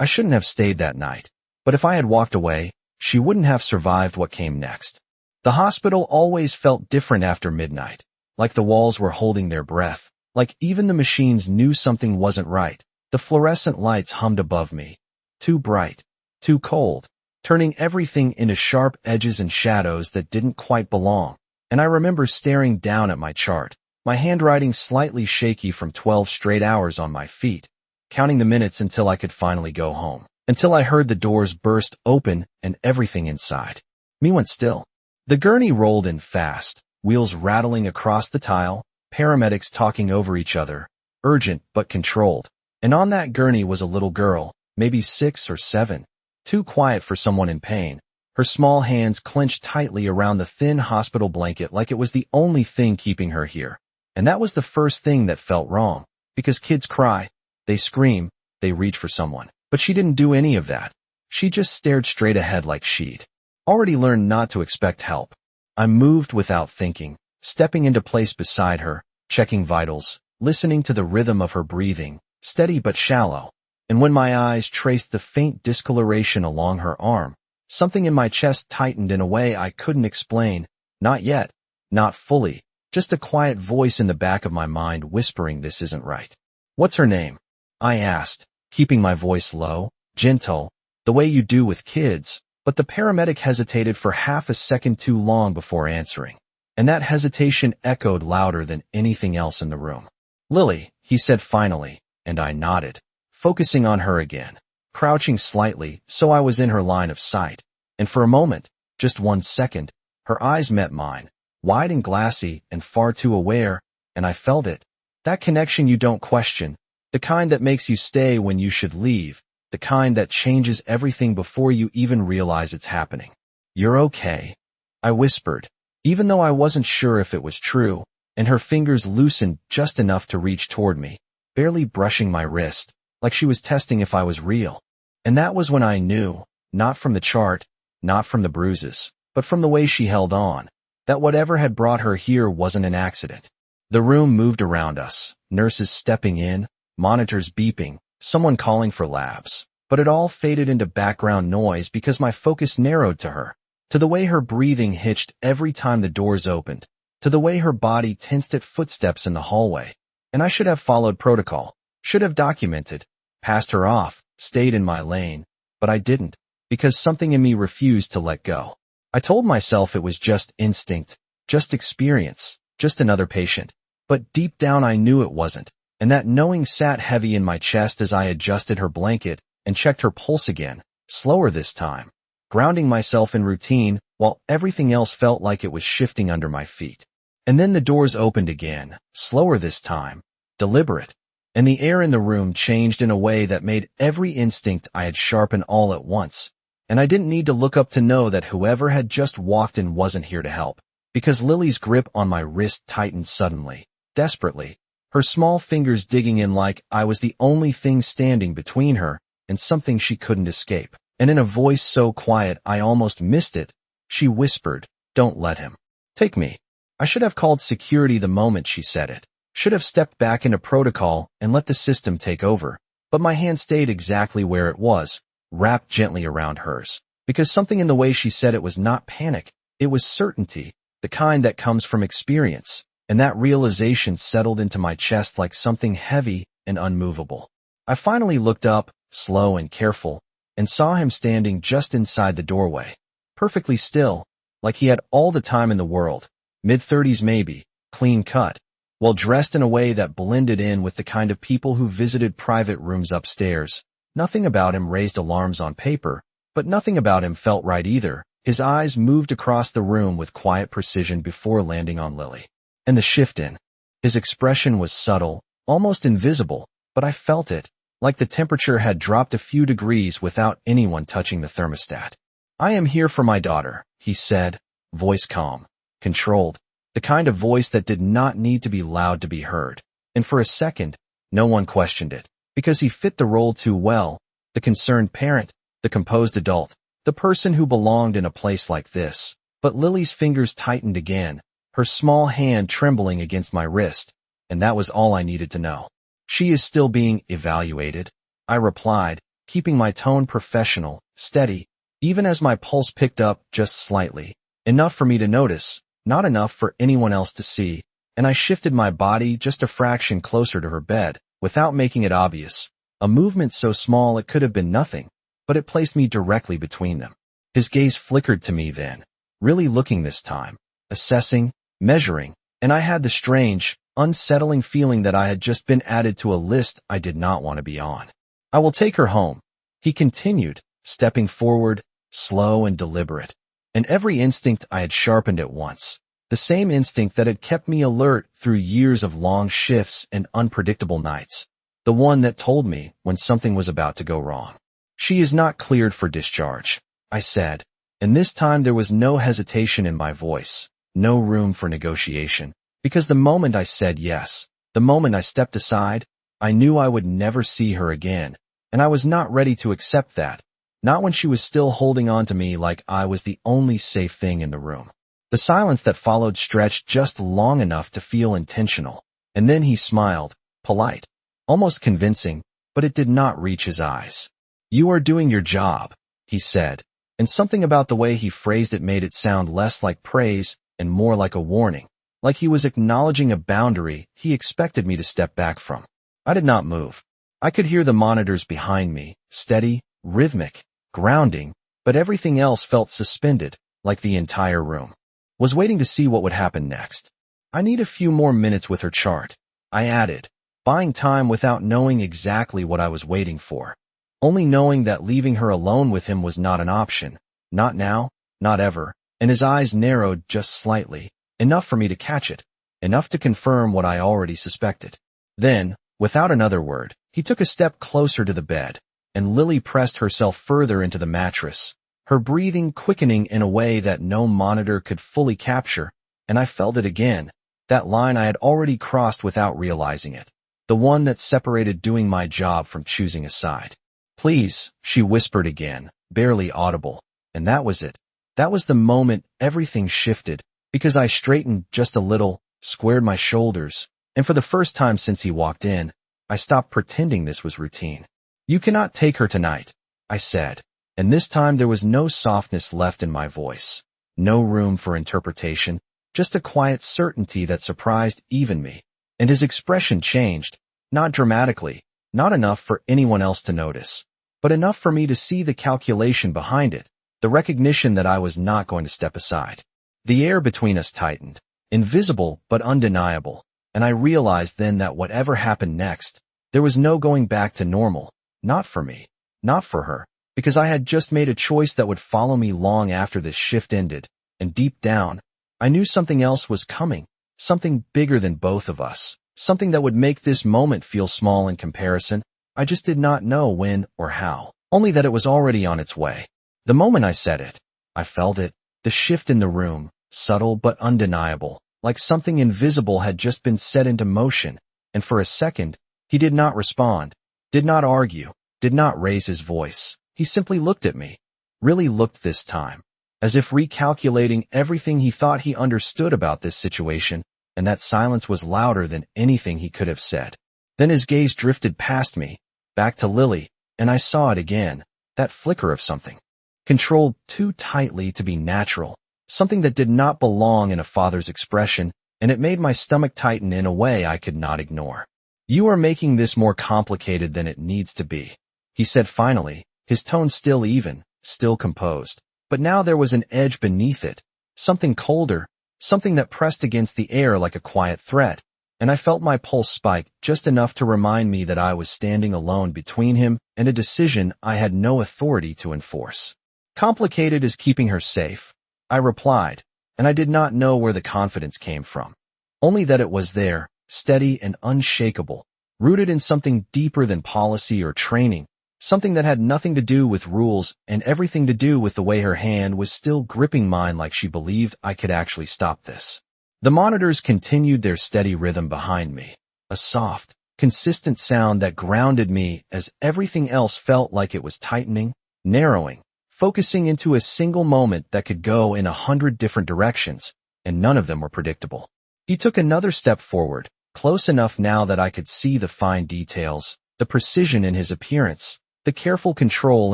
I shouldn't have stayed that night. But if I had walked away, she wouldn't have survived what came next. The hospital always felt different after midnight, like the walls were holding their breath, like even the machines knew something wasn't right. The fluorescent lights hummed above me. Too bright, too cold, turning everything into sharp edges and shadows that didn't quite belong. And I remember staring down at my chart, my handwriting slightly shaky from 12 straight hours on my feet, counting the minutes until I could finally go home, until I heard the doors burst open and everything inside me went still. The gurney rolled in fast, wheels rattling across the tile, paramedics talking over each other, urgent but controlled. And on that gurney was a little girl, maybe 6 or 7, too quiet for someone in pain, her small hands clenched tightly around the thin hospital blanket like it was the only thing keeping her here. And that was the first thing that felt wrong, because kids cry, they scream, they reach for someone. But she didn't do any of that. She just stared straight ahead like she'd already learned not to expect help. I moved without thinking, stepping into place beside her, checking vitals, listening to the rhythm of her breathing, steady but shallow. And when my eyes traced the faint discoloration along her arm, something in my chest tightened in a way I couldn't explain. Not yet, not fully, just a quiet voice in the back of my mind whispering this isn't right. What's her name? I asked, keeping my voice low, gentle, the way you do with kids, but the paramedic hesitated for half a second too long before answering. And that hesitation echoed louder than anything else in the room. Lily, he said finally, and I nodded, focusing on her again, crouching slightly so I was in her line of sight. And for a moment, just 1 second, her eyes met mine, wide and glassy and far too aware, and I felt it. That connection you don't question, the kind that makes you stay when you should leave, the kind that changes everything before you even realize it's happening. You're okay, I whispered, even though I wasn't sure if it was true, and her fingers loosened just enough to reach toward me, barely brushing my wrist, like she was testing if I was real. And that was when I knew, not from the chart, not from the bruises, but from the way she held on, that whatever had brought her here wasn't an accident. The room moved around us, nurses stepping in, monitors beeping, someone calling for labs, but it all faded into background noise because my focus narrowed to her, to the way her breathing hitched every time the doors opened, to the way her body tensed at footsteps in the hallway. And I should have followed protocol, should have documented, passed her off, stayed in my lane, but I didn't, because something in me refused to let go. I told myself it was just instinct, just experience, just another patient, but deep down I knew it wasn't. And that knowing sat heavy in my chest as I adjusted her blanket and checked her pulse again, slower this time, grounding myself in routine while everything else felt like it was shifting under my feet. And then the doors opened again, slower this time, deliberate, and the air in the room changed in a way that made every instinct I had sharpen all at once. And I didn't need to look up to know that whoever had just walked in wasn't here to help, because Lily's grip on my wrist tightened suddenly, desperately, her small fingers digging in like I was the only thing standing between her and something she couldn't escape. And in a voice so quiet I almost missed it, she whispered, "Don't let him. Take me." I should have called security the moment she said it, should have stepped back into protocol and let the system take over, but my hand stayed exactly where it was, wrapped gently around hers, because something in the way she said it was not panic, it was certainty, the kind that comes from experience. And that realization settled into my chest like something heavy and unmovable. I finally looked up, slow and careful, and saw him standing just inside the doorway, perfectly still, like he had all the time in the world, mid-30s maybe, clean cut, well dressed in a way that blended in with the kind of people who visited private rooms upstairs. Nothing about him raised alarms on paper, but nothing about him felt right either. His eyes moved across the room with quiet precision before landing on Lily. And the shift in his expression was subtle, almost invisible, but I felt it, like the temperature had dropped a few degrees without anyone touching the thermostat. "I am here for my daughter," he said, voice calm, controlled, the kind of voice that did not need to be loud to be heard. And for a second, no one questioned it, because he fit the role too well, the concerned parent, the composed adult, the person who belonged in a place like this. But Lily's fingers tightened again, her small hand trembling against my wrist, and that was all I needed to know. "She is still being evaluated," I replied, keeping my tone professional, steady, even as my pulse picked up just slightly, enough for me to notice, not enough for anyone else to see, and I shifted my body just a fraction closer to her bed, without making it obvious, a movement so small it could have been nothing, but it placed me directly between them. His gaze flickered to me then, really looking this time, assessing, measuring, and I had the strange, unsettling feeling that I had just been added to a list I did not want to be on. "I will take her home," he continued, stepping forward, slow and deliberate. And every instinct I had sharpened at once, the same instinct that had kept me alert through years of long shifts and unpredictable nights, the one that told me when something was about to go wrong. "She is not cleared for discharge," I said, and this time there was no hesitation in my voice, no room for negotiation, because the moment I said yes, the moment I stepped aside, I knew I would never see her again, and I was not ready to accept that, not when she was still holding on to me like I was the only safe thing in the room. The silence that followed stretched just long enough to feel intentional, and then he smiled, polite, almost convincing, but it did not reach his eyes. "You are doing your job," he said, and something about the way he phrased it made it sound less like praise and more like a warning, like he was acknowledging a boundary he expected me to step back from. I did not move. I could hear the monitors behind me, steady, rhythmic, grounding, but everything else felt suspended, like the entire room was waiting to see what would happen next. "I need a few more minutes with her chart," I added, buying time without knowing exactly what I was waiting for, only knowing that leaving her alone with him was not an option, not now, not ever, and his eyes narrowed just slightly, enough for me to catch it, enough to confirm what I already suspected. Then, without another word, he took a step closer to the bed, and Lily pressed herself further into the mattress, her breathing quickening in a way that no monitor could fully capture, and I felt it again, that line I had already crossed without realizing it, the one that separated doing my job from choosing a side. "Please," she whispered again, barely audible, and that was it. That was the moment everything shifted, because I straightened just a little, squared my shoulders, and for the first time since he walked in, I stopped pretending this was routine. "You cannot take her tonight," I said, and this time there was no softness left in my voice, no room for interpretation, just a quiet certainty that surprised even me, and his expression changed, not dramatically, not enough for anyone else to notice, but enough for me to see the calculation behind it, the recognition that I was not going to step aside. The air between us tightened, invisible but undeniable, and I realized then that whatever happened next, there was no going back to normal, not for me, not for her, because I had just made a choice that would follow me long after this shift ended, and deep down, I knew something else was coming, something bigger than both of us, something that would make this moment feel small in comparison. I just did not know when or how, only that it was already on its way. The moment I said it, I felt it, the shift in the room, subtle but undeniable, like something invisible had just been set into motion, and for a second, he did not respond, did not argue, did not raise his voice. He simply looked at me, really looked this time, as if recalculating everything he thought he understood about this situation, and that silence was louder than anything he could have said. Then his gaze drifted past me, back to Lily, and I saw it again, that flicker of something, controlled too tightly to be natural, something that did not belong in a father's expression, and it made my stomach tighten in a way I could not ignore. "You are making this more complicated than it needs to be," he said finally, his tone still even, still composed, but now there was an edge beneath it, something colder, something that pressed against the air like a quiet threat, and I felt my pulse spike just enough to remind me that I was standing alone between him and a decision I had no authority to enforce. "Complicated is keeping her safe," I replied, and I did not know where the confidence came from, only that it was there, steady and unshakable, rooted in something deeper than policy or training, something that had nothing to do with rules and everything to do with the way her hand was still gripping mine like she believed I could actually stop this. The monitors continued their steady rhythm behind me, a soft, consistent sound that grounded me as everything else felt like it was tightening, narrowing, focusing into a single moment that could go in 100 different directions, and none of them were predictable. He took another step forward, close enough now that I could see the fine details, the precision in his appearance, the careful control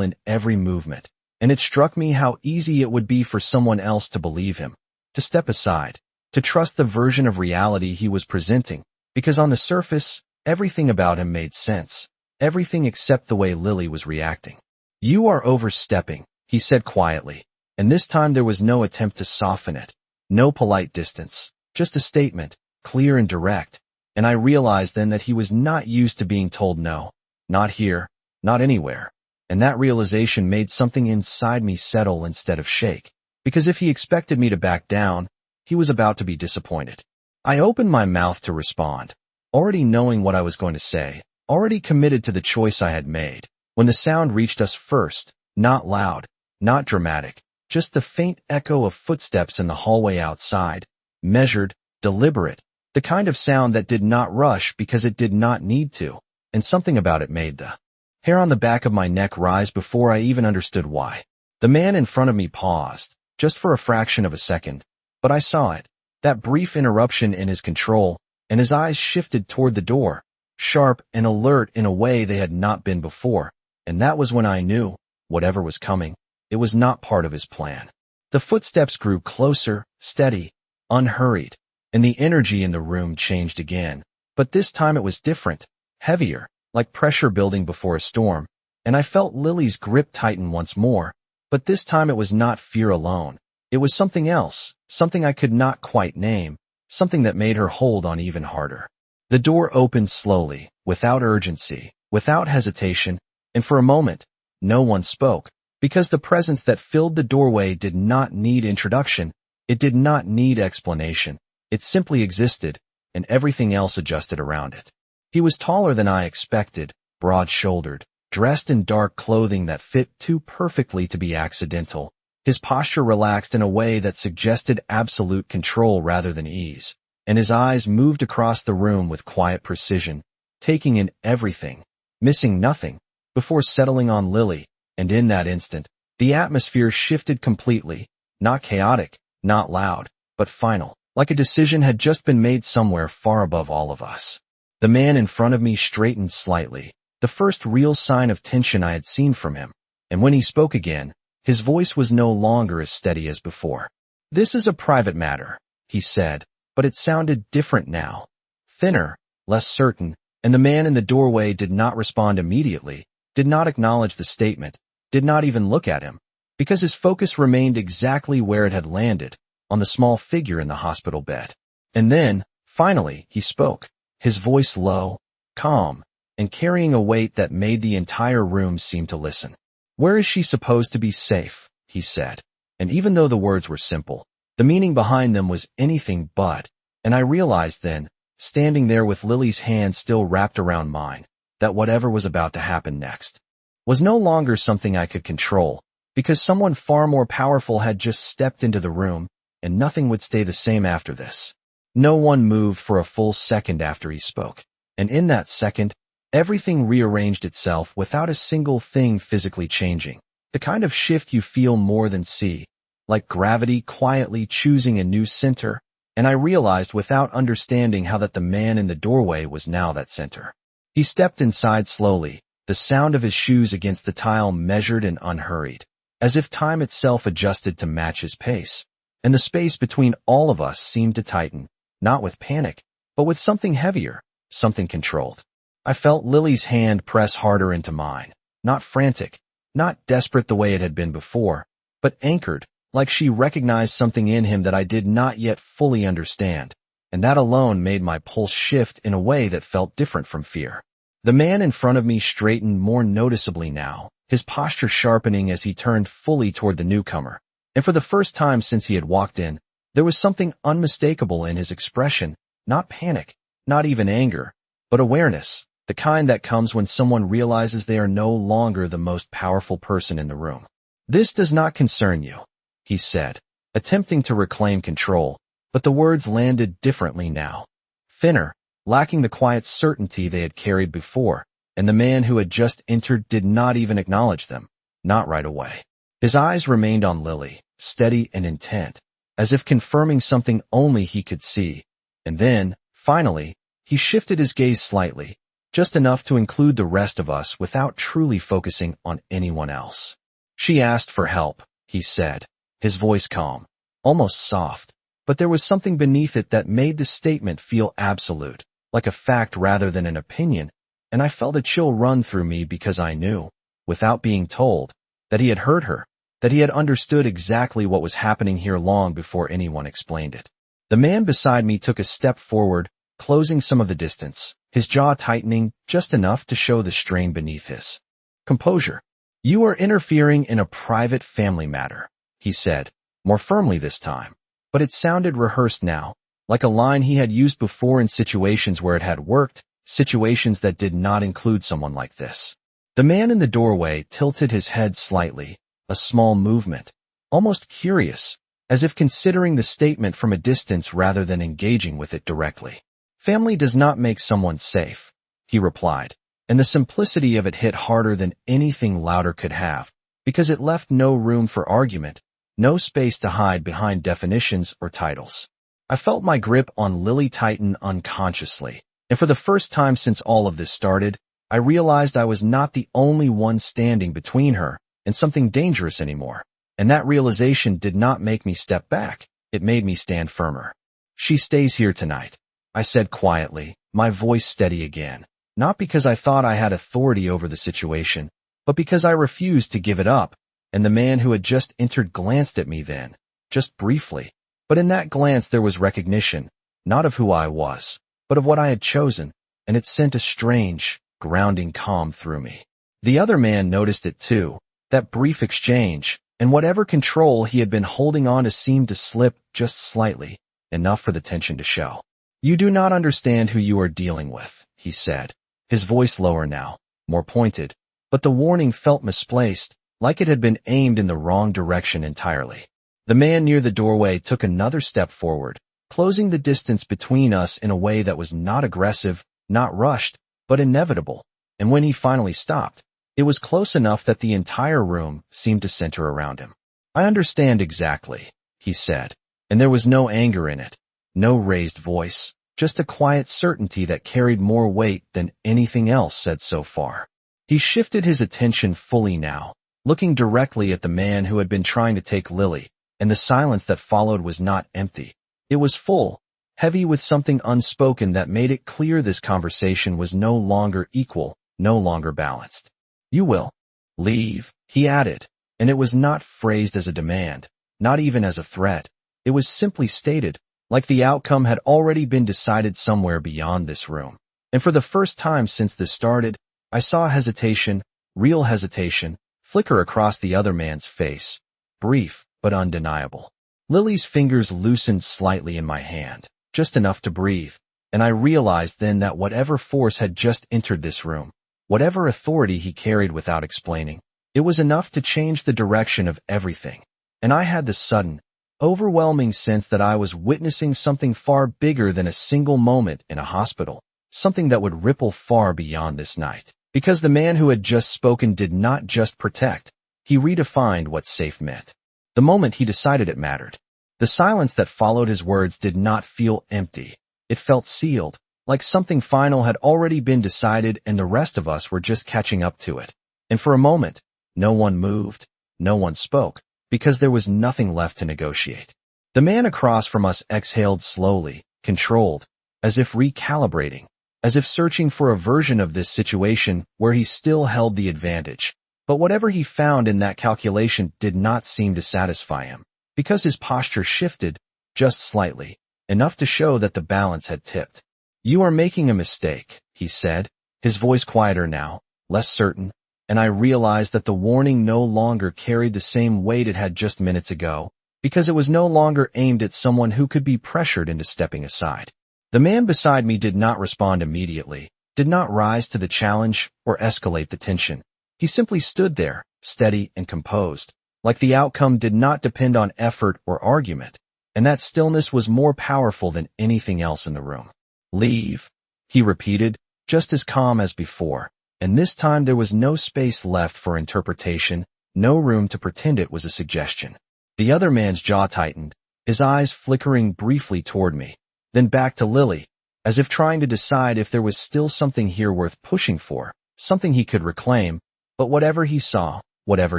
in every movement. And it struck me how easy it would be for someone else to believe him, to step aside, to trust the version of reality he was presenting, because on the surface, everything about him made sense. Everything except the way Lily was reacting. "You are overstepping," he said quietly, and this time there was no attempt to soften it, no polite distance, just a statement, clear and direct, and I realized then that he was not used to being told no, not here, not anywhere, and that realization made something inside me settle instead of shake, because if he expected me to back down, he was about to be disappointed. I opened my mouth to respond, already knowing what I was going to say, already committed to the choice I had made, when the sound reached us first, not loud, not dramatic, just the faint echo of footsteps in the hallway outside, measured, deliberate, the kind of sound that did not rush because it did not need to, and something about it made the hair on the back of my neck rise before I even understood why. The man in front of me paused, just for a fraction of a second, but I saw it, that brief interruption in his control, and his eyes shifted toward the door, sharp and alert in a way they had not been before, and that was when I knew, whatever was coming, it was not part of his plan. The footsteps grew closer, steady, unhurried, and the energy in the room changed again, but this time it was different, heavier, like pressure building before a storm, and I felt Lily's grip tighten once more, but this time it was not fear alone. It was something else, something I could not quite name, something that made her hold on even harder. The door opened slowly, without urgency, without hesitation, and for a moment, no one spoke, because the presence that filled the doorway did not need introduction, it did not need explanation, it simply existed, and everything else adjusted around it. He was taller than I expected, broad-shouldered, dressed in dark clothing that fit too perfectly to be accidental. His posture relaxed in a way that suggested absolute control rather than ease, and his eyes moved across the room with quiet precision, taking in everything, missing nothing, before settling on Lily, and in that instant, the atmosphere shifted completely, not chaotic, not loud, but final, like a decision had just been made somewhere far above all of us. The man in front of me straightened slightly, the first real sign of tension I had seen from him, and when he spoke again, his voice was no longer as steady as before. "This is a private matter," he said, but it sounded different now, thinner, less certain, and the man in the doorway did not respond immediately, did not acknowledge the statement, did not even look at him, because his focus remained exactly where it had landed, on the small figure in the hospital bed. And then, finally, he spoke, his voice low, calm, and carrying a weight that made the entire room seem to listen. "Where is she supposed to be safe?" he said, and even though the words were simple, the meaning behind them was anything but, and I realized then, standing there with Lily's hand still wrapped around mine, that whatever was about to happen next was no longer something I could control, because someone far more powerful had just stepped into the room, and nothing would stay the same after this. No one moved for a full second after he spoke, and in that second, everything rearranged itself without a single thing physically changing, the kind of shift you feel more than see, like gravity quietly choosing a new center, and I realized without understanding how that the man in the doorway was now that center. He stepped inside slowly, the sound of his shoes against the tile measured and unhurried, as if time itself adjusted to match his pace, and the space between all of us seemed to tighten, not with panic, but with something heavier, something controlled. I felt Lily's hand press harder into mine, not frantic, not desperate the way it had been before, but anchored, like she recognized something in him that I did not yet fully understand, and that alone made my pulse shift in a way that felt different from fear. The man in front of me straightened more noticeably now, his posture sharpening as he turned fully toward the newcomer, and for the first time since he had walked in, there was something unmistakable in his expression, not panic, not even anger, but awareness. The kind that comes when someone realizes they are no longer the most powerful person in the room. "This does not concern you," he said, attempting to reclaim control, but the words landed differently now. Thinner, lacking the quiet certainty they had carried before, and the man who had just entered did not even acknowledge them, not right away. His eyes remained on Lily, steady and intent, as if confirming something only he could see, and then, finally, he shifted his gaze slightly, just enough to include the rest of us without truly focusing on anyone else. She asked for help, he said, his voice calm, almost soft, but there was something beneath it that made the statement feel absolute, like a fact rather than an opinion, and I felt a chill run through me because I knew, without being told, that he had heard her, that he had understood exactly what was happening here long before anyone explained it. The man beside me took a step forward, closing some of the distance, his jaw tightening just enough to show the strain beneath his composure. "You are interfering in a private family matter," he said, more firmly this time, but it sounded rehearsed now, like a line he had used before in situations where it had worked, situations that did not include someone like this. The man in the doorway tilted his head slightly, a small movement, almost curious, as if considering the statement from a distance rather than engaging with it directly. "Family does not make someone safe," he replied, and the simplicity of it hit harder than anything louder could have, because it left no room for argument, no space to hide behind definitions or titles. I felt my grip on Lily tighten unconsciously, and for the first time since all of this started, I realized I was not the only one standing between her and something dangerous anymore, and that realization did not make me step back, it made me stand firmer. "She stays here tonight," I said quietly, my voice steady again, not because I thought I had authority over the situation, but because I refused to give it up, and the man who had just entered glanced at me then, just briefly, but in that glance there was recognition, not of who I was, but of what I had chosen, and it sent a strange, grounding calm through me. The other man noticed it too, that brief exchange, and whatever control he had been holding on to seemed to slip just slightly, enough for the tension to show. "You do not understand who you are dealing with," he said, his voice lower now, more pointed, but the warning felt misplaced, like it had been aimed in the wrong direction entirely. The man near the doorway took another step forward, closing the distance between us in a way that was not aggressive, not rushed, but inevitable, and when he finally stopped, it was close enough that the entire room seemed to center around him. "I understand exactly," he said, and there was no anger in it, no raised voice, just a quiet certainty that carried more weight than anything else said so far. He shifted his attention fully now, looking directly at the man who had been trying to take Lily, and the silence that followed was not empty. It was full, heavy with something unspoken that made it clear this conversation was no longer equal, no longer balanced. "You will leave," he added, and it was not phrased as a demand, not even as a threat. It was simply stated, like the outcome had already been decided somewhere beyond this room. And for the first time since this started, I saw hesitation, real hesitation, flicker across the other man's face, brief but undeniable. Lily's fingers loosened slightly in my hand, just enough to breathe, and I realized then that whatever force had just entered this room, whatever authority he carried without explaining, it was enough to change the direction of everything, and I had the sudden, overwhelming sense that I was witnessing something far bigger than a single moment in a hospital, something that would ripple far beyond this night. Because the man who had just spoken did not just protect, he redefined what safe meant. The moment he decided it mattered. The silence that followed his words did not feel empty. It felt sealed, like something final had already been decided and the rest of us were just catching up to it. And for a moment, no one moved, no one spoke, because there was nothing left to negotiate. The man across from us exhaled slowly, controlled, as if recalibrating, as if searching for a version of this situation where he still held the advantage. But whatever he found in that calculation did not seem to satisfy him, because his posture shifted, just slightly, enough to show that the balance had tipped. "You are making a mistake," he said, his voice quieter now, less certain, and I realized that the warning no longer carried the same weight it had just minutes ago, because it was no longer aimed at someone who could be pressured into stepping aside. The man beside me did not respond immediately, did not rise to the challenge or escalate the tension. He simply stood there, steady and composed, like the outcome did not depend on effort or argument, and that stillness was more powerful than anything else in the room. "Leave," he repeated, just as calm as before, and this time there was no space left for interpretation, no room to pretend it was a suggestion. The other man's jaw tightened, his eyes flickering briefly toward me, then back to Lily, as if trying to decide if there was still something here worth pushing for, something he could reclaim. But whatever he saw, whatever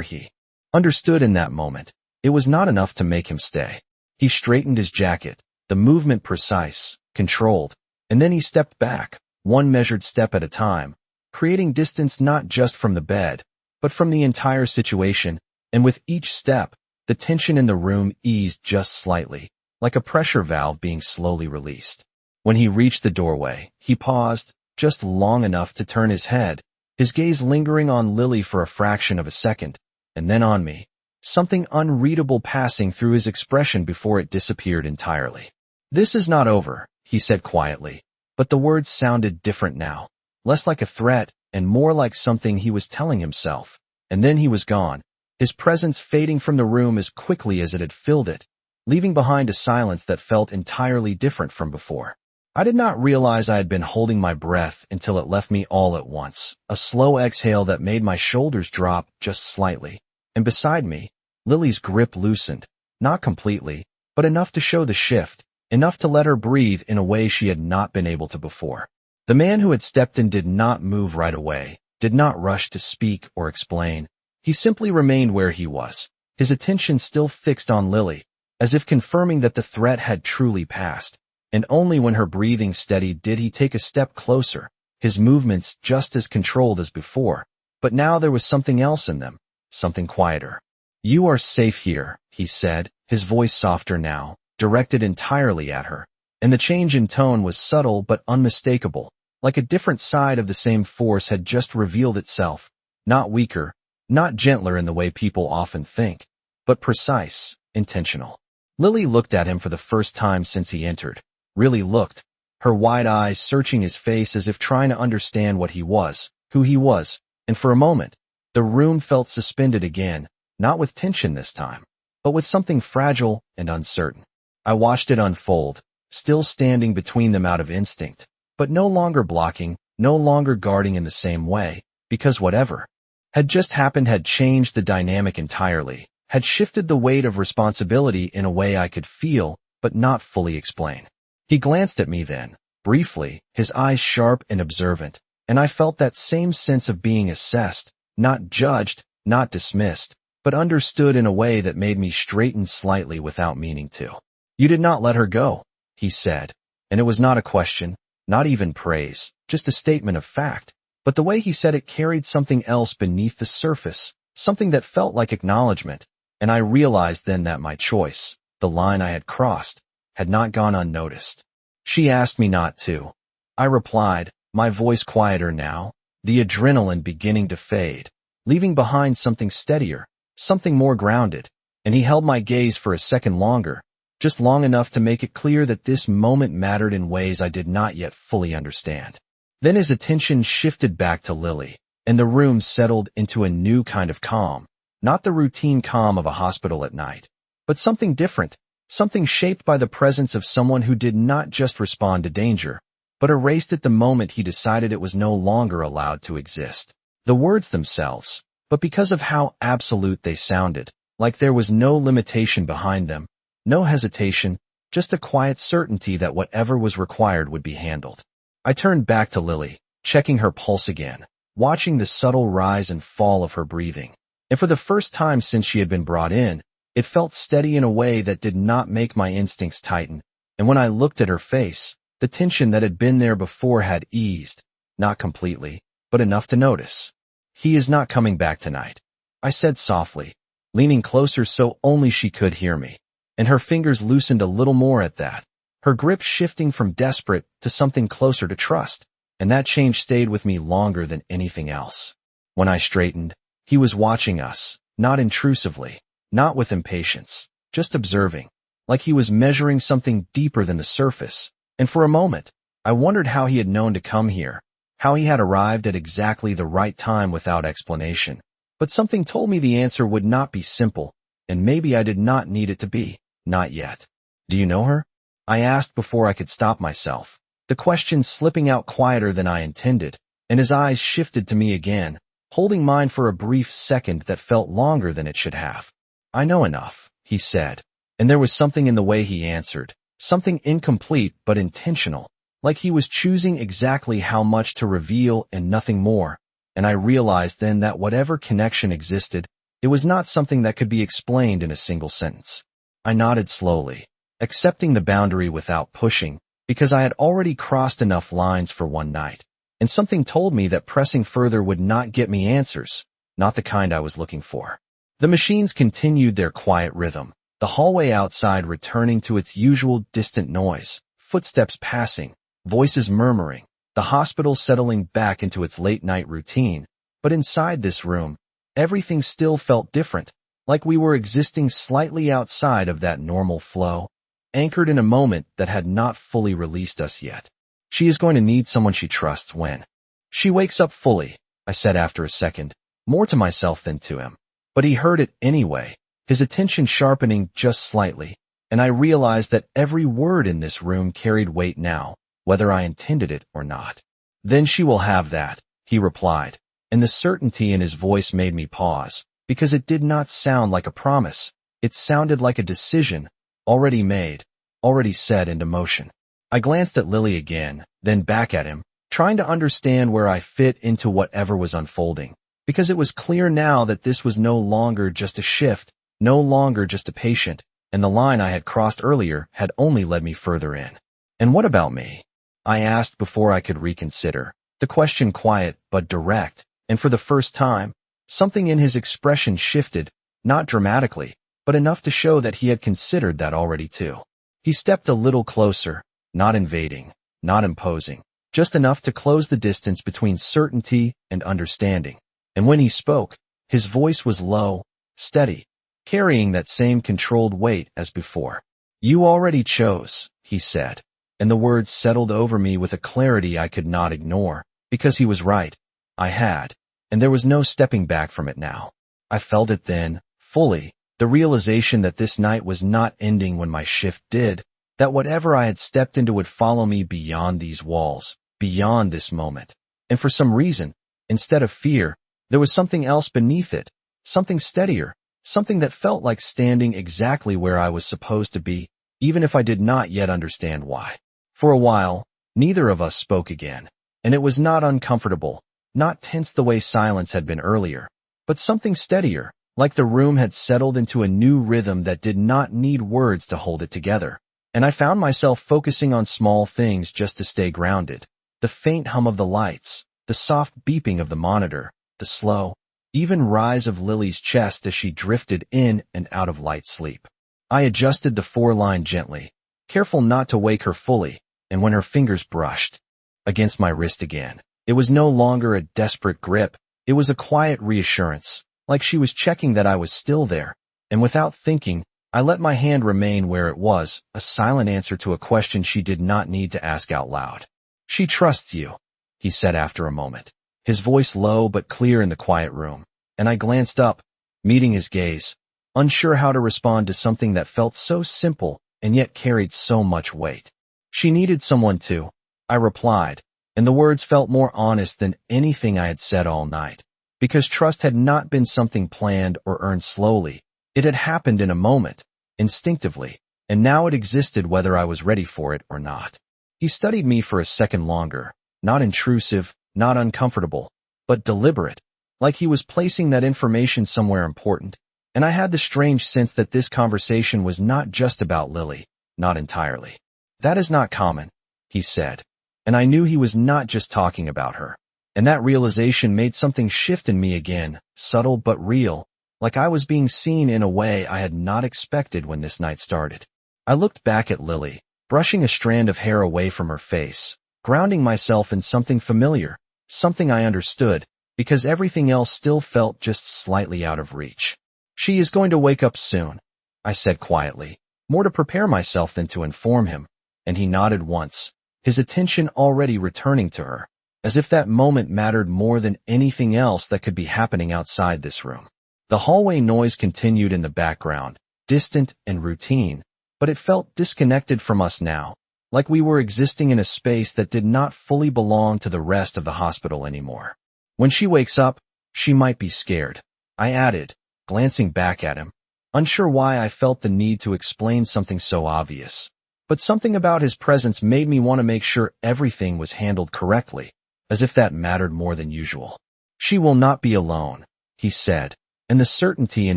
he understood in that moment, it was not enough to make him stay. He straightened his jacket, the movement precise, controlled, and then he stepped back, one measured step at a time, creating distance not just from the bed, but from the entire situation, and with each step, the tension in the room eased just slightly, like a pressure valve being slowly released. When he reached the doorway, he paused, just long enough to turn his head, his gaze lingering on Lily for a fraction of a second, and then on me, something unreadable passing through his expression before it disappeared entirely. "This is not over," he said quietly, but the words sounded different now, less like a threat and more like something he was telling himself. And then he was gone, his presence fading from the room as quickly as it had filled it, leaving behind a silence that felt entirely different from before. I did not realize I had been holding my breath until it left me all at once, a slow exhale that made my shoulders drop just slightly. And beside me, Lily's grip loosened, not completely, but enough to show the shift, enough to let her breathe in a way she had not been able to before. The man who had stepped in did not move right away, did not rush to speak or explain. He simply remained where he was, his attention still fixed on Lily, as if confirming that the threat had truly passed. And only when her breathing steadied did he take a step closer, his movements just as controlled as before. But now there was something else in them, something quieter. "You are safe here," he said, his voice softer now, directed entirely at her. And the change in tone was subtle but unmistakable, like a different side of the same force had just revealed itself, not weaker, not gentler in the way people often think, but precise, intentional. Lily looked at him for the first time since he entered. Really looked, her wide eyes searching his face as if trying to understand what he was, who he was, and for a moment, the room felt suspended again, not with tension this time, but with something fragile and uncertain. I watched it unfold, still standing between them out of instinct, but no longer blocking, no longer guarding in the same way, because whatever had just happened had changed the dynamic entirely, had shifted the weight of responsibility in a way I could feel, but not fully explain. He glanced at me then, briefly, his eyes sharp and observant, and I felt that same sense of being assessed, not judged, not dismissed, but understood in a way that made me straighten slightly without meaning to. "You did not let her go," he said, and it was not a question, not even praise, just a statement of fact. But the way he said it carried something else beneath the surface, something that felt like acknowledgement, and I realized then that my choice, the line I had crossed, had not gone unnoticed. "She asked me not to," I replied, my voice quieter now, the adrenaline beginning to fade, leaving behind something steadier, something more grounded, and he held my gaze for a second longer, just long enough to make it clear that this moment mattered in ways I did not yet fully understand. Then his attention shifted back to Lily, and the room settled into a new kind of calm, not the routine calm of a hospital at night, but something different, something shaped by the presence of someone who did not just respond to danger, but erased it the moment he decided it was no longer allowed to exist. The words themselves, but because of how absolute they sounded, like there was no limitation behind them, no hesitation, just a quiet certainty that whatever was required would be handled. I turned back to Lily, checking her pulse again, watching the subtle rise and fall of her breathing. And for the first time since she had been brought in, it felt steady in a way that did not make my instincts tighten, and when I looked at her face, the tension that had been there before had eased, not completely, but enough to notice. "He is not coming back tonight," I said softly, leaning closer so only she could hear me, and her fingers loosened a little more at that, her grip shifting from desperate to something closer to trust, and that change stayed with me longer than anything else. When I straightened, he was watching us, not intrusively, not with impatience, just observing, like he was measuring something deeper than the surface, and for a moment, I wondered how he had known to come here, how he had arrived at exactly the right time without explanation. But something told me the answer would not be simple, and maybe I did not need it to be, not yet. "Do you know her?" I asked before I could stop myself, the question slipping out quieter than I intended, and his eyes shifted to me again, holding mine for a brief second that felt longer than it should have. "I know enough," he said, and there was something in the way he answered, something incomplete but intentional, like he was choosing exactly how much to reveal and nothing more, and I realized then that whatever connection existed, it was not something that could be explained in a single sentence. I nodded slowly, accepting the boundary without pushing, because I had already crossed enough lines for one night, and something told me that pressing further would not get me answers, not the kind I was looking for. The machines continued their quiet rhythm, the hallway outside returning to its usual distant noise, footsteps passing, voices murmuring, the hospital settling back into its late-night routine. But inside this room, everything still felt different, like we were existing slightly outside of that normal flow, anchored in a moment that had not fully released us yet. She is going to need someone she trusts when she wakes up fully, I said after a second, more to myself than to him. But he heard it anyway, his attention sharpening just slightly, and I realized that every word in this room carried weight now, whether I intended it or not. Then she will have that, he replied, and the certainty in his voice made me pause, because it did not sound like a promise. It sounded like a decision, already made, already set into motion. I glanced at Lily again, then back at him, trying to understand where I fit into whatever was unfolding, because it was clear now that this was no longer just a shift, no longer just a patient, and the line I had crossed earlier had only led me further in. And what about me? I asked before I could reconsider, the question quiet but direct, and for the first time, something in his expression shifted, not dramatically, but enough to show that he had considered that already too. He stepped a little closer, not invading, not imposing, just enough to close the distance between certainty and understanding. And when he spoke, his voice was low, steady, carrying that same controlled weight as before. You already chose, he said, and the words settled over me with a clarity I could not ignore, because he was right. I had, and there was no stepping back from it now. I felt it then, fully, the realization that this night was not ending when my shift did, that whatever I had stepped into would follow me beyond these walls, beyond this moment. And for some reason, instead of fear, there was something else beneath it, something steadier, something that felt like standing exactly where I was supposed to be, even if I did not yet understand why. For a while, neither of us spoke again, and it was not uncomfortable, not tense the way silence had been earlier, but something steadier, like the room had settled into a new rhythm that did not need words to hold it together. And I found myself focusing on small things just to stay grounded. The faint hum of the lights, the soft beeping of the monitor, the slow, even rise of Lily's chest as she drifted in and out of light sleep. I adjusted the four-line gently, careful not to wake her fully, and when her fingers brushed against my wrist again, it was no longer a desperate grip, it was a quiet reassurance, like she was checking that I was still there, and without thinking, I let my hand remain where it was, a silent answer to a question she did not need to ask out loud. She trusts you, he said after a moment, his voice low but clear in the quiet room, and I glanced up, meeting his gaze, unsure how to respond to something that felt so simple and yet carried so much weight. She needed someone to, I replied, and the words felt more honest than anything I had said all night, because trust had not been something planned or earned slowly. It had happened in a moment, instinctively, and now it existed whether I was ready for it or not. He studied me for a second longer, not intrusive, not uncomfortable, but deliberate, like he was placing that information somewhere important, and I had the strange sense that this conversation was not just about Lily, not entirely. That is not common, he said, and I knew he was not just talking about her, and that realization made something shift in me again, subtle but real, like I was being seen in a way I had not expected when this night started. I looked back at Lily, brushing a strand of hair away from her face, grounding myself in something familiar, something I understood, because everything else still felt just slightly out of reach. She is going to wake up soon, I said quietly, more to prepare myself than to inform him, and he nodded once, his attention already returning to her, as if that moment mattered more than anything else that could be happening outside this room. The hallway noise continued in the background, distant and routine, but it felt disconnected from us now, like we were existing in a space that did not fully belong to the rest of the hospital anymore. When she wakes up, she might be scared, I added, glancing back at him, unsure why I felt the need to explain something so obvious. but something about his presence made me want to make sure everything was handled correctly, as if that mattered more than usual. "She will not be alone," he said, and the certainty in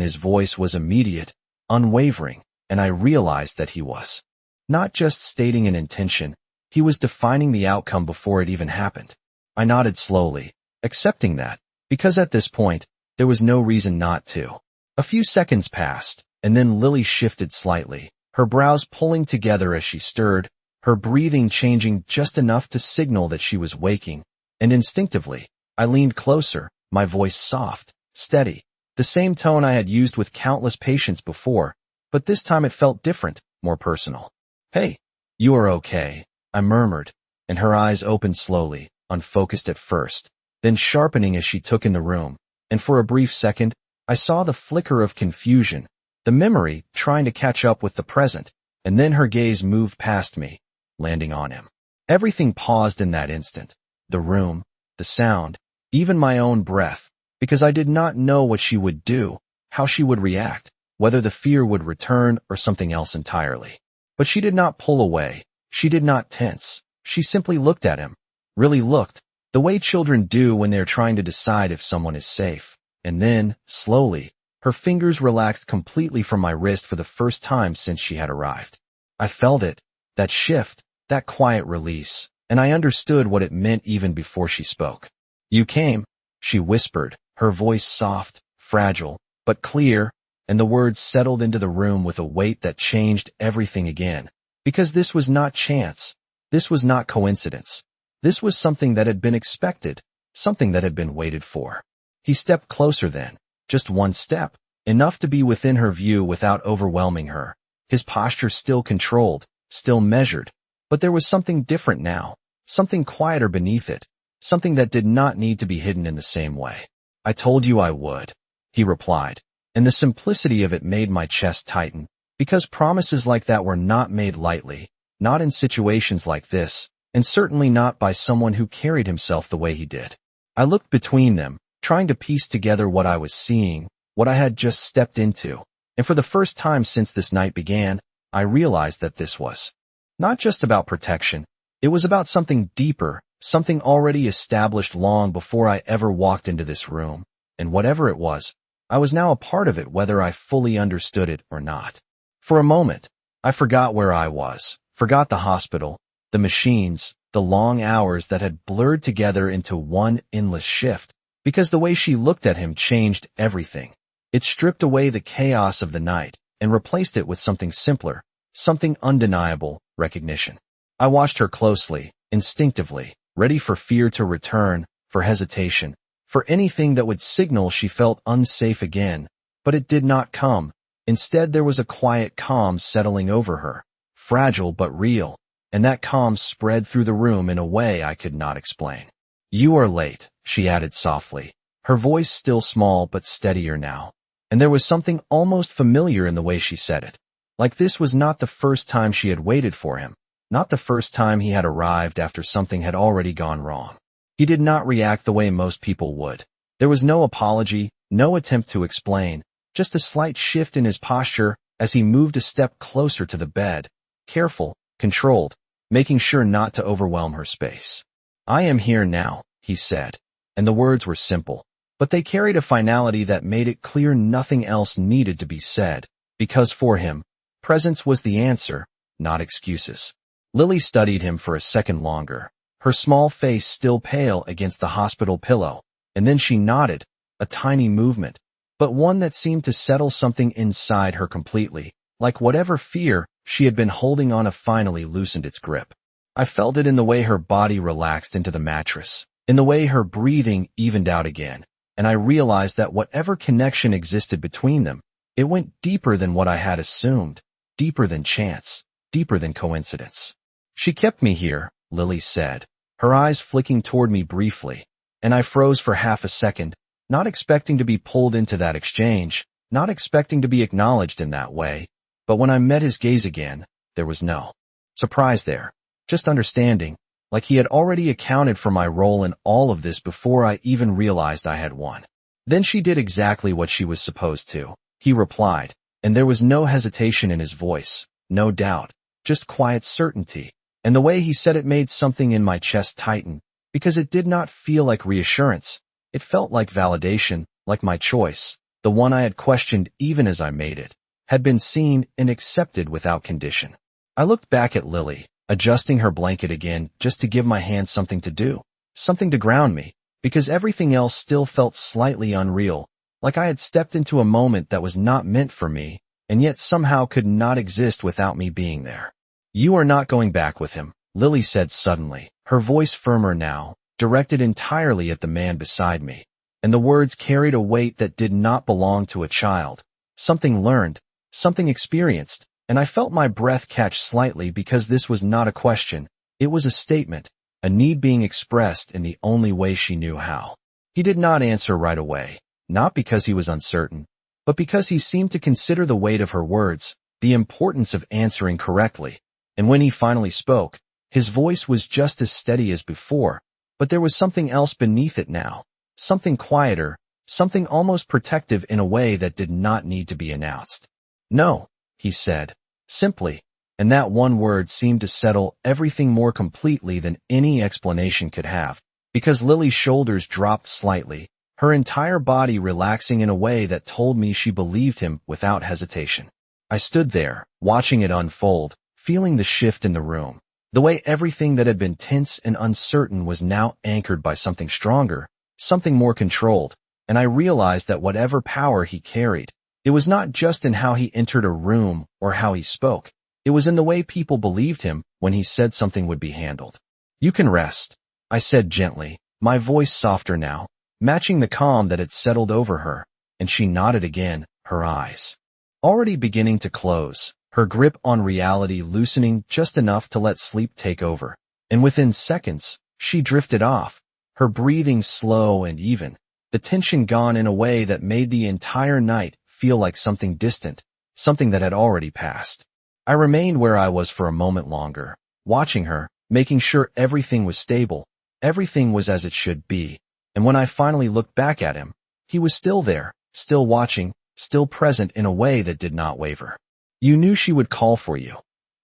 his voice was immediate, unwavering, and I realized that he was not just stating an intention, he was defining the outcome before it even happened. I nodded slowly, accepting that, because at this point, there was no reason not to. A few seconds passed, and then Lily shifted slightly, her brows pulling together as she stirred, her breathing changing just enough to signal that she was waking, and instinctively, I leaned closer, my voice soft, steady, the same tone I had used with countless patients before, but this time it felt different, more personal. "Hey, you are okay," I murmured, and her eyes opened slowly, unfocused at first, then sharpening as she took in the room, and for a brief second, I saw the flicker of confusion, the memory trying to catch up with the present, and then her gaze moved past me, landing on him. Everything paused in that instant, the room, the sound, even my own breath, because I did not know what she would do, how she would react, whether the fear would return or something else entirely. But she did not pull away, she did not tense, she simply looked at him, really looked, the way children do when they're trying to decide if someone is safe. And then, slowly, her fingers relaxed completely from my wrist for the first time since she had arrived. I felt it, that shift, that quiet release, and I understood what it meant even before she spoke. "You came," she whispered, her voice soft, fragile, but clear, and the words settled into the room with a weight that changed everything again. Because this was not chance, this was not coincidence, this was something that had been expected, something that had been waited for. He stepped closer then, just one step, enough to be within her view without overwhelming her, his posture still controlled, still measured, but there was something different now, something quieter beneath it, something that did not need to be hidden in the same way. "I told you I would," he replied, and the simplicity of it made my chest tighten, because promises like that were not made lightly, not in situations like this, and certainly not by someone who carried himself the way he did. I looked between them, trying to piece together what I was seeing, what I had just stepped into, and for the first time since this night began, I realized that this was not just about protection, it was about something deeper, something already established long before I ever walked into this room, and whatever it was, I was now a part of it whether I fully understood it or not. For a moment, I forgot where I was, forgot the hospital, the machines, the long hours that had blurred together into one endless shift, because the way she looked at him changed everything. It stripped away the chaos of the night and replaced it with something simpler, something undeniable, recognition. I watched her closely, instinctively, ready for fear to return, for hesitation, for anything that would signal she felt unsafe again, but it did not come. Instead, there was a quiet calm settling over her, fragile but real, and that calm spread through the room in a way I could not explain. "You are late," she added softly, her voice still small but steadier now, and there was something almost familiar in the way she said it. Like this was not the first time she had waited for him, not the first time he had arrived after something had already gone wrong. He did not react the way most people would. There was no apology, no attempt to explain, just a slight shift in his posture as he moved a step closer to the bed, careful, controlled, making sure not to overwhelm her space. "I am here now," he said, and the words were simple, but they carried a finality that made it clear nothing else needed to be said, because for him, presence was the answer, not excuses. Lily studied him for a second longer, her small face still pale against the hospital pillow, and then she nodded, a tiny movement, but one that seemed to settle something inside her completely, like whatever fear she had been holding on to finally loosened its grip. I felt it in the way her body relaxed into the mattress, in the way her breathing evened out again, and I realized that whatever connection existed between them, it went deeper than what I had assumed, deeper than chance, deeper than coincidence. "She kept me here," Lily said, her eyes flicking toward me briefly, and I froze for half a second, not expecting to be pulled into that exchange, not expecting to be acknowledged in that way, but when I met his gaze again, there was no surprise there, just understanding, like he had already accounted for my role in all of this before I even realized I had won. "Then she did exactly what she was supposed to," he replied, and there was no hesitation in his voice, no doubt, just quiet certainty. And the way he said it made something in my chest tighten, because it did not feel like reassurance. It felt like validation, like my choice, the one I had questioned even as I made it, had been seen and accepted without condition. I looked back at Lily, adjusting her blanket again just to give my hands something to do, something to ground me, because everything else still felt slightly unreal, like I had stepped into a moment that was not meant for me, and yet somehow could not exist without me being there. "You are not going back with him," Lily said suddenly, her voice firmer now, directed entirely at the man beside me, and the words carried a weight that did not belong to a child, something learned, something experienced, and I felt my breath catch slightly because this was not a question, it was a statement, a need being expressed in the only way she knew how. He did not answer right away, not because he was uncertain, but because he seemed to consider the weight of her words, the importance of answering correctly, and when he finally spoke, his voice was just as steady as before, but there was something else beneath it now, something quieter, something almost protective in a way that did not need to be announced. "No," he said, simply, and that one word seemed to settle everything more completely than any explanation could have, because Lily's shoulders dropped slightly, her entire body relaxing in a way that told me she believed him without hesitation. I stood there, watching it unfold, feeling the shift in the room, the way everything that had been tense and uncertain was now anchored by something stronger, something more controlled, and I realized that whatever power he carried, it was not just in how he entered a room or how he spoke. It was in the way people believed him when he said something would be handled. "You can rest," I said gently, my voice softer now, matching the calm that had settled over her, and she nodded again, her eyes already beginning to close, her grip on reality loosening just enough to let sleep take over. And within seconds, she drifted off, her breathing slow and even, the tension gone in a way that made the entire night feel like something distant, something that had already passed. I remained where I was for a moment longer, watching her, making sure everything was stable, everything was as it should be, and when I finally looked back at him, he was still there, still watching, still present in a way that did not waver. "You knew she would call for you,"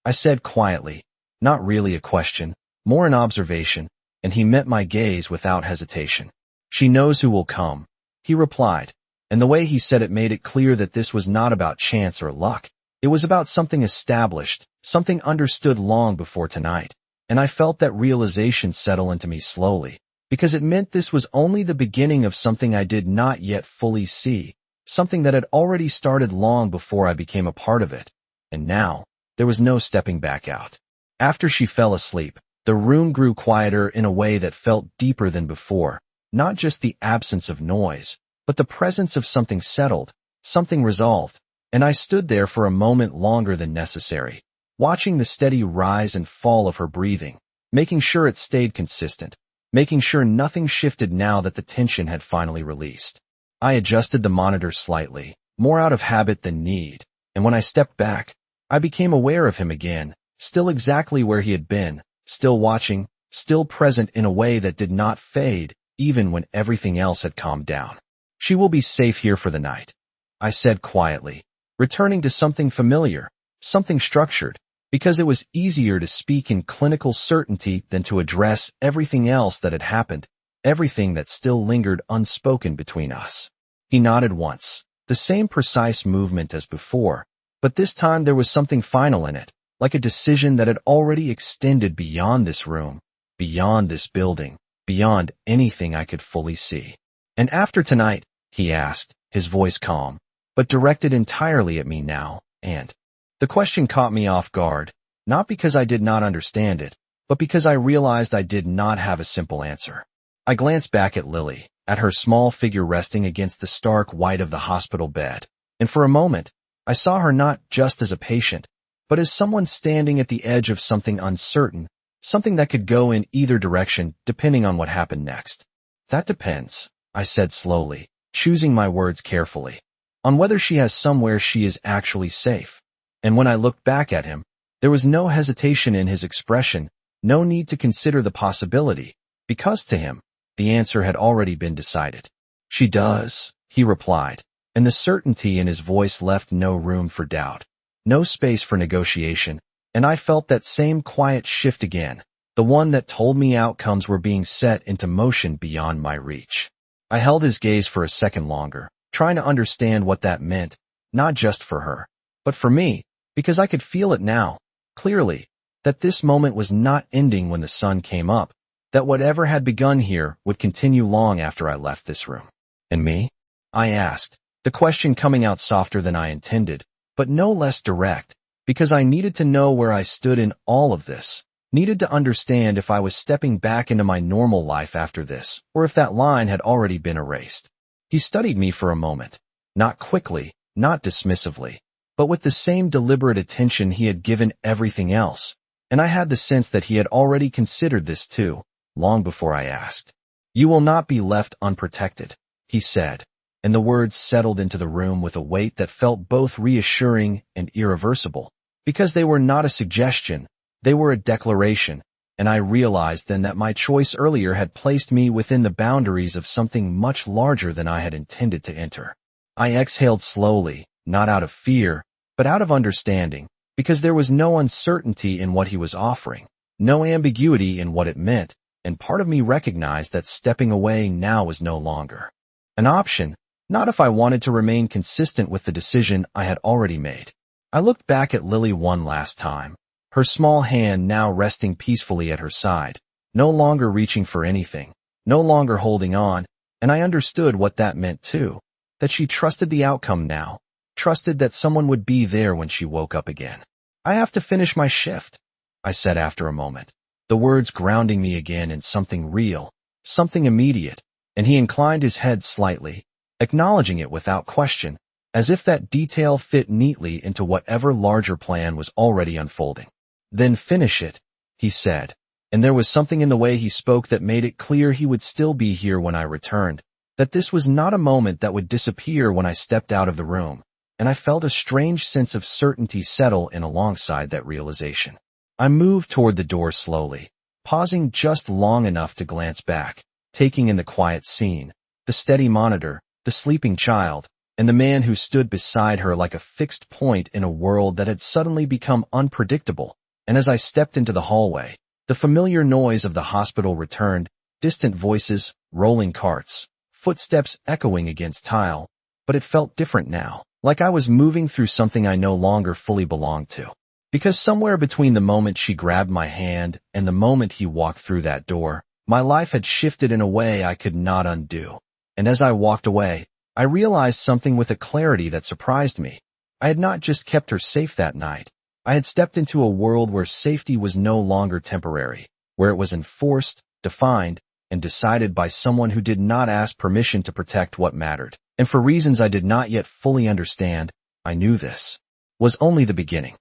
I said quietly, not really a question, more an observation, and he met my gaze without hesitation. "She knows who will come," he replied, and the way he said it made it clear that this was not about chance or luck. It was about something established, something understood long before tonight, and I felt that realization settle into me slowly, because it meant this was only the beginning of something I did not yet fully see, something that had already started long before I became a part of it, and now, there was no stepping back out. After she fell asleep, the room grew quieter in a way that felt deeper than before, not just the absence of noise, but the presence of something settled, something resolved, and I stood there for a moment longer than necessary, watching the steady rise and fall of her breathing, making sure it stayed consistent, making sure nothing shifted now that the tension had finally released. I adjusted the monitor slightly, more out of habit than need, and when I stepped back, I became aware of him again, still exactly where he had been, still watching, still present in a way that did not fade, even when everything else had calmed down. "She will be safe here for the night," I said quietly, returning to something familiar, something structured, because it was easier to speak in clinical certainty than to address everything else that had happened, everything that still lingered unspoken between us. He nodded once, the same precise movement as before, but this time there was something final in it, like a decision that had already extended beyond this room, beyond this building, beyond anything I could fully see. "And after tonight," he asked, his voice calm, but directed entirely at me now, and the question caught me off guard, not because I did not understand it, but because I realized I did not have a simple answer. I glanced back at Lily, at her small figure resting against the stark white of the hospital bed, and for a moment, I saw her not just as a patient, but as someone standing at the edge of something uncertain, something that could go in either direction depending on what happened next. "That depends," I said slowly, choosing my words carefully, "on whether she has somewhere she is actually safe." And when I looked back at him, there was no hesitation in his expression, no need to consider the possibility, because to him, the answer had already been decided. "She does," he replied, and the certainty in his voice left no room for doubt, no space for negotiation, and I felt that same quiet shift again, the one that told me outcomes were being set into motion beyond my reach. I held his gaze for a second longer, trying to understand what that meant, not just for her, but for me, because I could feel it now, clearly, that this moment was not ending when the sun came up, that whatever had begun here would continue long after I left this room. And me? I asked, the question coming out softer than I intended, but no less direct, because I needed to know where I stood in all of this, needed to understand if I was stepping back into my normal life after this, or if that line had already been erased. He studied me for a moment, not quickly, not dismissively, but with the same deliberate attention he had given everything else, and I had the sense that he had already considered this too, long before I asked. "You will not be left unprotected," he said, and the words settled into the room with a weight that felt both reassuring and irreversible, because they were not a suggestion, they were a declaration, and I realized then that my choice earlier had placed me within the boundaries of something much larger than I had intended to enter. I exhaled slowly, not out of fear, but out of understanding, because there was no uncertainty in what he was offering, no ambiguity in what it meant, and part of me recognized that stepping away now was no longer an option, not if I wanted to remain consistent with the decision I had already made. I looked back at Lily one last time, her small hand now resting peacefully at her side, no longer reaching for anything, no longer holding on, and I understood what that meant too, that she trusted the outcome now, trusted that someone would be there when she woke up again. "I have to finish my shift," I said after a moment, the words grounding me again in something real, something immediate, and he inclined his head slightly, acknowledging it without question, as if that detail fit neatly into whatever larger plan was already unfolding. "Then finish it," he said, and there was something in the way he spoke that made it clear he would still be here when I returned, that this was not a moment that would disappear when I stepped out of the room, and I felt a strange sense of certainty settle in alongside that realization. I moved toward the door slowly, pausing just long enough to glance back, taking in the quiet scene, the steady monitor, the sleeping child, and the man who stood beside her like a fixed point in a world that had suddenly become unpredictable. And as I stepped into the hallway, the familiar noise of the hospital returned, distant voices, rolling carts, footsteps echoing against tile, but it felt different now, like I was moving through something I no longer fully belonged to. Because somewhere between the moment she grabbed my hand and the moment he walked through that door, my life had shifted in a way I could not undo. And as I walked away, I realized something with a clarity that surprised me. I had not just kept her safe that night. I had stepped into a world where safety was no longer temporary, where it was enforced, defined, and decided by someone who did not ask permission to protect what mattered. And for reasons I did not yet fully understand, I knew this was only the beginning.